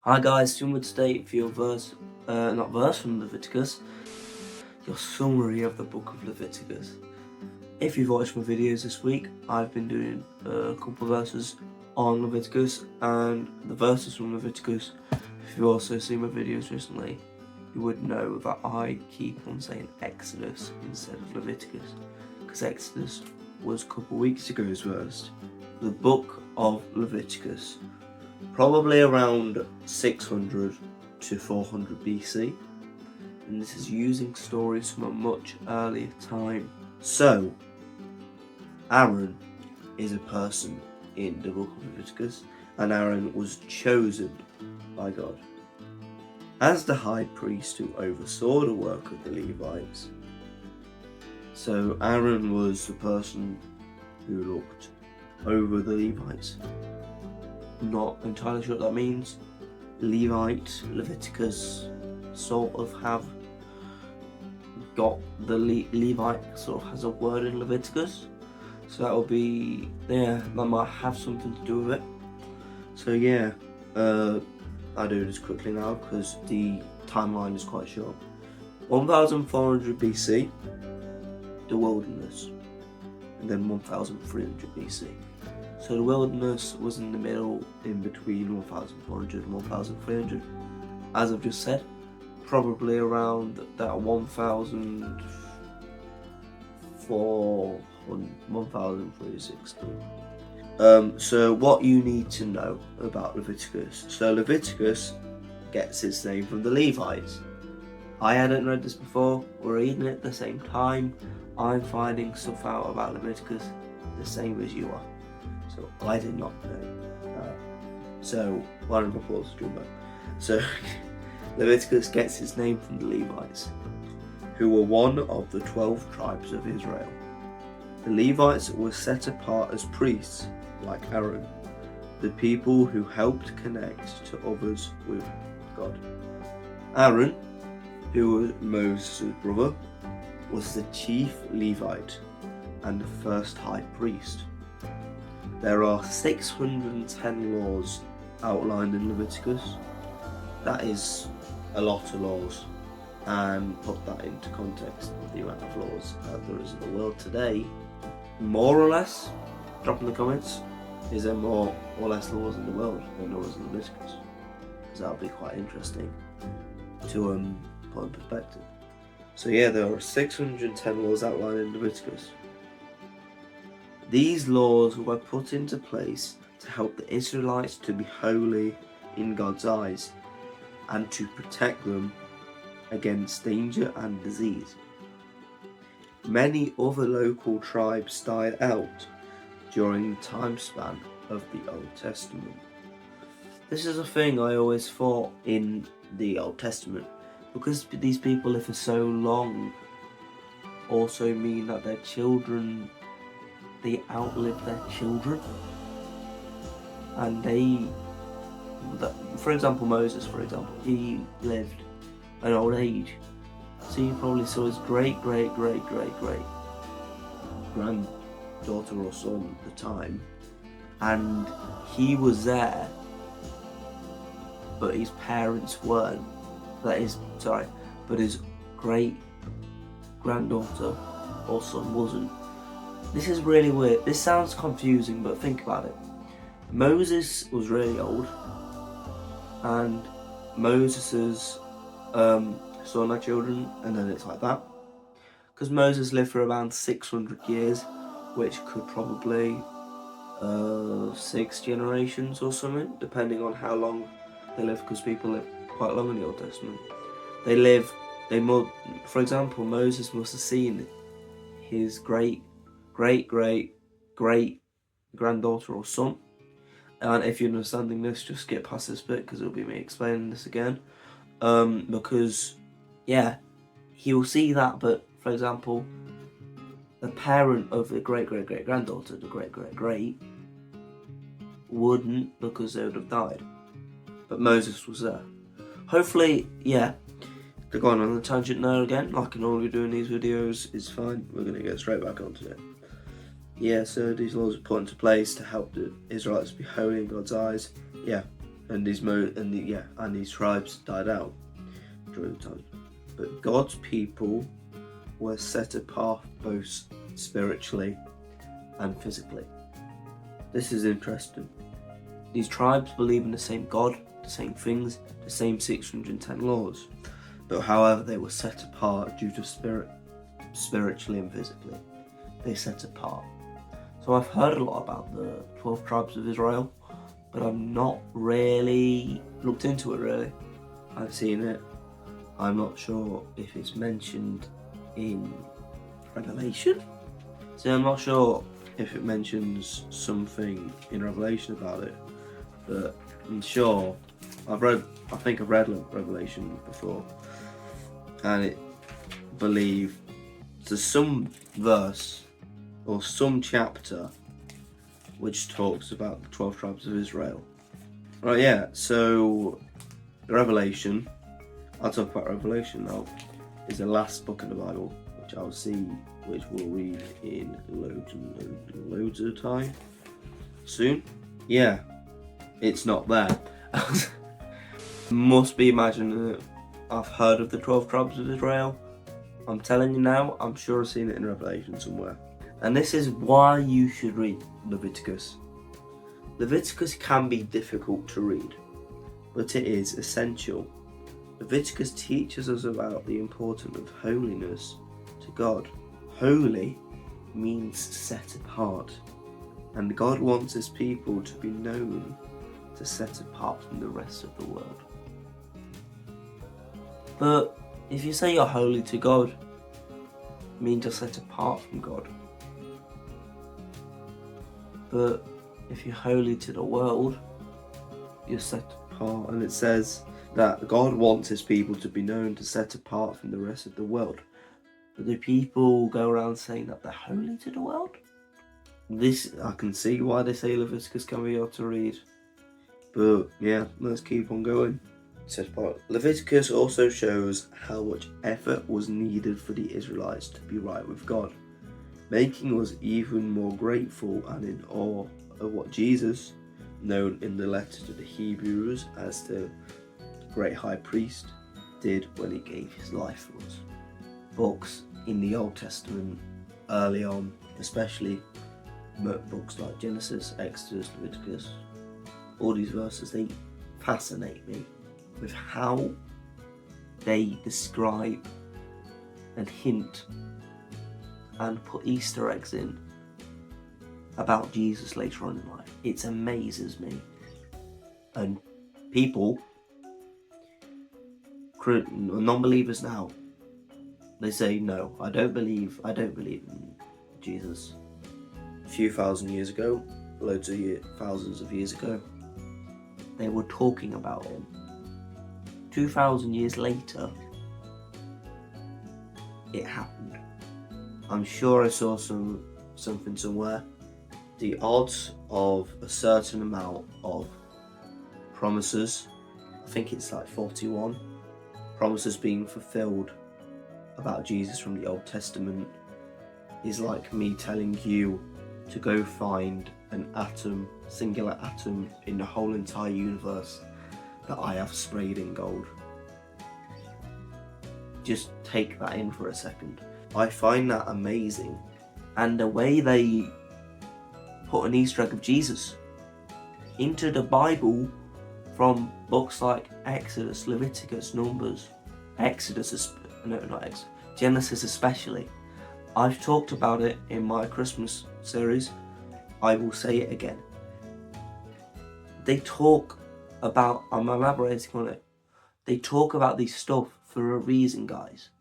Hi guys, Simon today for your not verse from Leviticus, your summary of the book of Leviticus. If you've watched my videos this week, I've been doing a couple of verses on Leviticus, and the verses from Leviticus, if you've also seen my videos recently, you would know that I keep on saying Exodus instead of Leviticus, because Exodus was a couple of weeks ago's verse. The book of Leviticus, probably around 600 to 400 BC, and this is using stories from a much earlier time. So, Aaron is a person in the book of Leviticus, and Aaron was chosen by God as the high priest who oversaw the work of the Levites. So Aaron was the person who looked over the Levites. Not entirely sure what that means. Levite, Leviticus sort of have got the Levite sort of has a word in Leviticus, so that will be, that might have something to do with it. So yeah, I'll do this quickly now because the timeline is quite short. 1400 BC, the wilderness, and then 1300 BC. So the wilderness was in the middle, in between 1400 and 1300, as I've just said, probably around that 1360. So what you need to know about Leviticus. So Leviticus gets its name from the Levites. I hadn't read this before, we're reading it at the same time. I'm finding stuff out about Leviticus the same as you are. So I did not know. So round of applause to Jumbo. So Leviticus gets its name from the Levites, who were one of the 12 tribes of Israel. The Levites were set apart as priests, like Aaron, the people who helped connect to others with God. Aaron, who was Moses' brother, was the chief Levite and the first high priest. There are 610 laws outlined in Leviticus. That is a lot of laws, and put that into context of the amount of laws there is in the world today. More or less, drop in the comments, is there more or less laws in the world than there was in Leviticus? Because that would be quite interesting to put in perspective. So yeah, there are 610 laws outlined in Leviticus. These laws were put into place to help the Israelites to be holy in God's eyes and to protect them against danger and disease. Many other local tribes died out during the time span of the Old Testament. This is a thing I always thought in the Old Testament, because these people live for so long also mean that their children, they outlive their children, and for example, Moses, he lived an old age, so he probably saw his great granddaughter or son at the time, and he was there, but his parents weren't. But his great granddaughter or son wasn't. This is really weird. This sounds confusing, but think about it. Moses was really old, and Moses's son had children, and then it's like that. Because Moses lived for around 600 years, which could probably 6 generations or something, depending on how long they live, because people live quite long in the Old Testament. For example, Moses must have seen his great granddaughter or son. And if you're understanding this, just skip past this bit because it'll be me explaining this again. Because yeah, he will see that, but for example, the parent of the great granddaughter, the great wouldn't, because they would have died. But Moses was there. Hopefully, yeah. Going on a tangent now again, like I normally do in these videos, is fine. We're going to get straight back onto it. Yeah, so these laws are put into place to help the Israelites be holy in God's eyes. Yeah, and these tribes died out during the time. But God's people were set apart both spiritually and physically. This is interesting. These tribes believe in the same God, the same things, the same 610 laws, but however they were set apart due to spiritually and physically. They set apart. So I've heard a lot about the 12 tribes of Israel, but I've not really looked into it really. I've seen it. I'm not sure if it's mentioned in Revelation. See, I'm not sure if it mentions something in Revelation about it, but I'm sure I think I've read Revelation before, and it believe there's some verse or some chapter which talks about the 12 tribes of Israel. Right, yeah, so Revelation, I'll talk about Revelation now, is the last book of the Bible, which we'll read in loads and loads of time soon. Yeah, it's not there. Must be imagining that I've heard of the 12 tribes of Israel. I'm telling you now, I'm sure I've seen it in Revelation somewhere. And this is why you should read Leviticus. Leviticus can be difficult to read, but it is essential. Leviticus teaches us about the importance of holiness to God. Holy means set apart, and God wants his people to be known to set apart from the rest of the world. But if you say you're holy to God, it means you're set apart from God. But if you're holy to the world, you're set apart. And it says that God wants his people to be known to set apart from the rest of the world. But do people go around saying that they're holy to the world? This, I can see why they say Leviticus can be hard to read. But yeah, let's keep on going. Set apart. Leviticus also shows how much effort was needed for the Israelites to be right with God, making us even more grateful and in awe of what Jesus, known in the letter to the Hebrews as the great high priest, did when he gave his life for us. Books in the Old Testament early on, especially books like Genesis, Exodus, Leviticus, all these verses, they fascinate me with how they describe and hint and put Easter eggs in about Jesus later on in life. It amazes me. And people, non-believers now, they say, no, I don't believe in Jesus. A few thousand years ago, thousands of years ago, they were talking about him. 2,000 years later, it happened. I'm sure I saw something somewhere. The odds of a certain amount of promises, I think it's like 41 promises being fulfilled about Jesus from the Old Testament, is like me telling you to go find an atom, singular atom in the whole entire universe that I have sprayed in gold. Just take that in for a second. I find that amazing. And the way they put an Easter egg of Jesus into the Bible from books like Exodus, Leviticus, Numbers, Genesis especially. I've talked about it in my Christmas series. I will say it again. They talk about, I'm elaborating on it, they talk about this stuff for a reason, guys.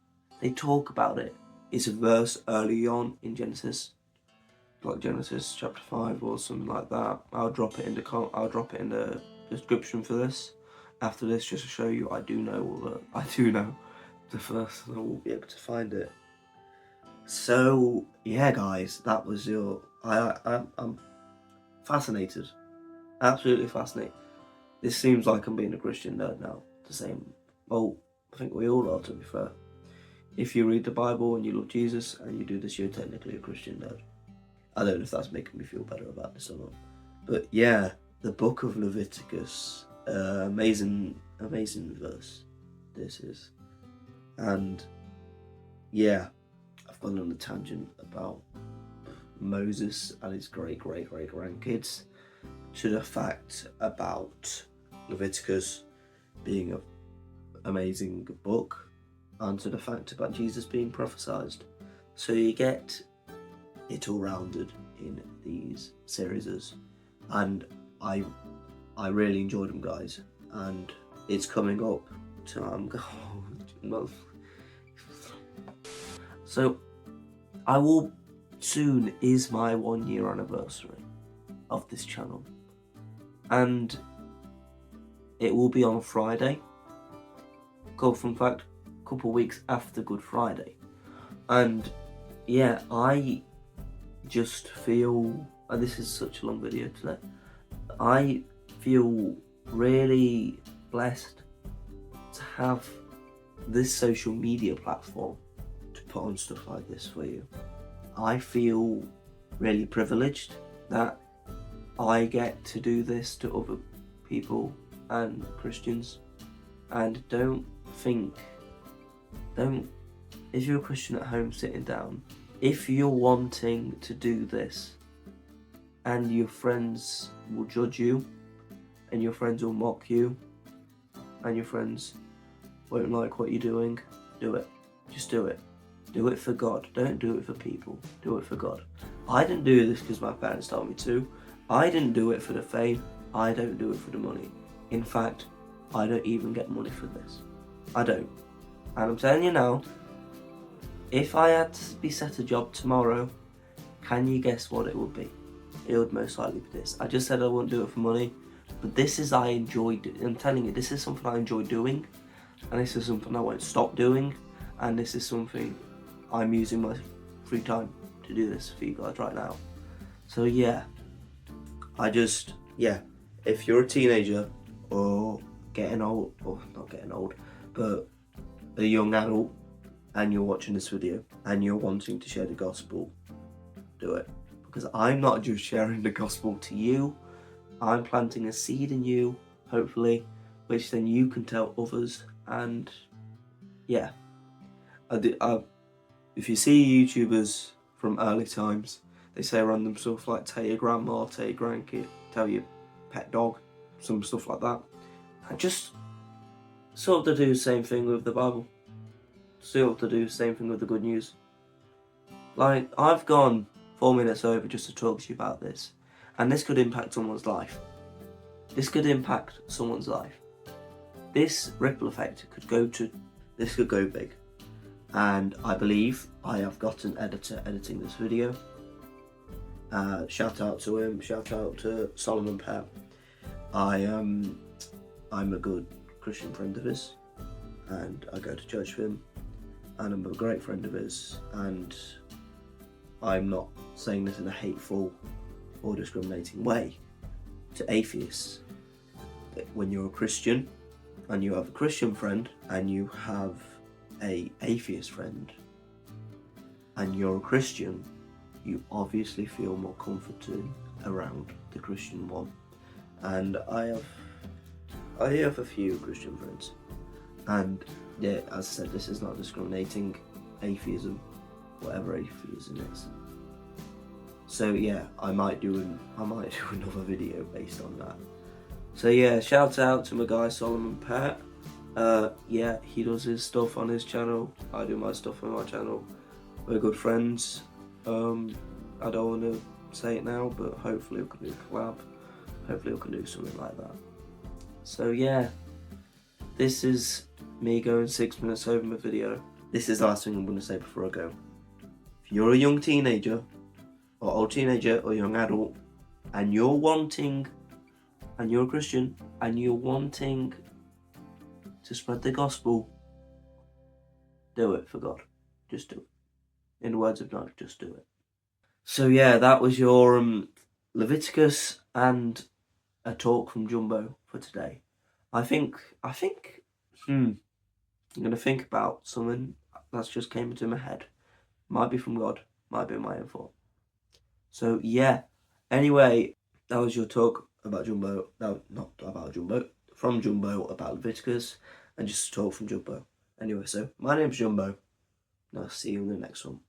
They talk about it. It's a verse early on in Genesis, like Genesis chapter 5 or something like that. I'll drop it in the description for this after this, just to show you I do know the verse, and I will be able to find it. So yeah, guys, that was I'm fascinated, absolutely fascinated. This seems like I'm being a Christian nerd now. The same. Well, I think we all are, to be fair. If you read the Bible and you love Jesus and you do this, you're technically a Christian nerd. I don't know if that's making me feel better about this or not. But yeah, the book of Leviticus, Amazing verse this is. And yeah, I've gone on a tangent about Moses and his great grandkids, to the fact about Leviticus being an amazing book, and to the fact about Jesus being prophesied. So you get it all rounded in these series, and I really enjoyed them, guys. And it's coming up to so I will soon is my 1 year anniversary of this channel, and it will be on a Friday. In fact, a couple of weeks after Good Friday. And yeah, I just feel, and this is such a long video today, I feel really blessed to have this social media platform to put on stuff like this for you. I feel really privileged that I get to do this to other people and Christians. And if you're a Christian at home sitting down, if you're wanting to do this and your friends will judge you, and your friends will mock you, and your friends won't like what you're doing, do it. Just do it. Do it for God. Don't do it for people. Do it for God. I didn't do this because my parents told me to. I didn't do it for the fame. I don't do it for the money. In fact, I don't even get money for this. I don't. And I'm telling you now, if I had to be set a job tomorrow, can you guess what it would be? It would most likely be this. I just said I wouldn't do it for money, but this is I enjoyed it. I'm telling you, this is something I enjoy doing, and this is something I won't stop doing, and this is something I'm using my free time to do this for you guys right now. So yeah, if you're a teenager or getting old, or not getting old, but a young adult, and you're watching this video and you're wanting to share the gospel, do it. Because I'm not just sharing the gospel to you, I'm planting a seed in you, hopefully, which then you can tell others. And yeah, if you see YouTubers from early times, they say random stuff like tell your grandma, tell your grandkid, tell your pet dog, some stuff like that. And just sort of do the same thing with the Bible. Sort of do the same thing with the good news. Like, I've gone 4 minutes over just to talk to you about this, and this could impact someone's life. This could impact someone's life. This ripple effect could go big. And I believe I have got an editor editing this video. Shout out to him, shout out to Solomon Pep. I'm a good Christian friend of his, and I go to church with him, and I'm a great friend of his, and I'm not saying this in a hateful or discriminating way to atheists. When you're a Christian and you have a Christian friend and you have an atheist friend and you're a Christian, you obviously feel more comforted around the Christian one. And I have a few Christian friends, and yeah, as I said, this is not discriminating atheism, whatever atheism is. So yeah, I might do another video based on that. So yeah, shout out to my guy Solomon Pet. Yeah, he does his stuff on his channel, I do my stuff on my channel. We're good friends. I don't want to say it now, but hopefully we can do a collab. Hopefully we can do something like that. So yeah, this is me going 6 minutes over my video. This is the last thing I'm going to say before I go. If you're a young teenager, or old teenager, or young adult, and you're a Christian, and you're wanting to spread the gospel, do it for God. Just do it. In the words of Nike, just do it. So yeah, that was your Leviticus and a talk from Jumbo for today. I'm going to think about something that's just came into my head. Might be from God, might be my own fault. So yeah, anyway, that was your talk about Jumbo. No, not about Jumbo. from Jumbo about Leviticus and just a talk from Jumbo. Anyway, so my name's Jumbo, and I'll see you in the next one.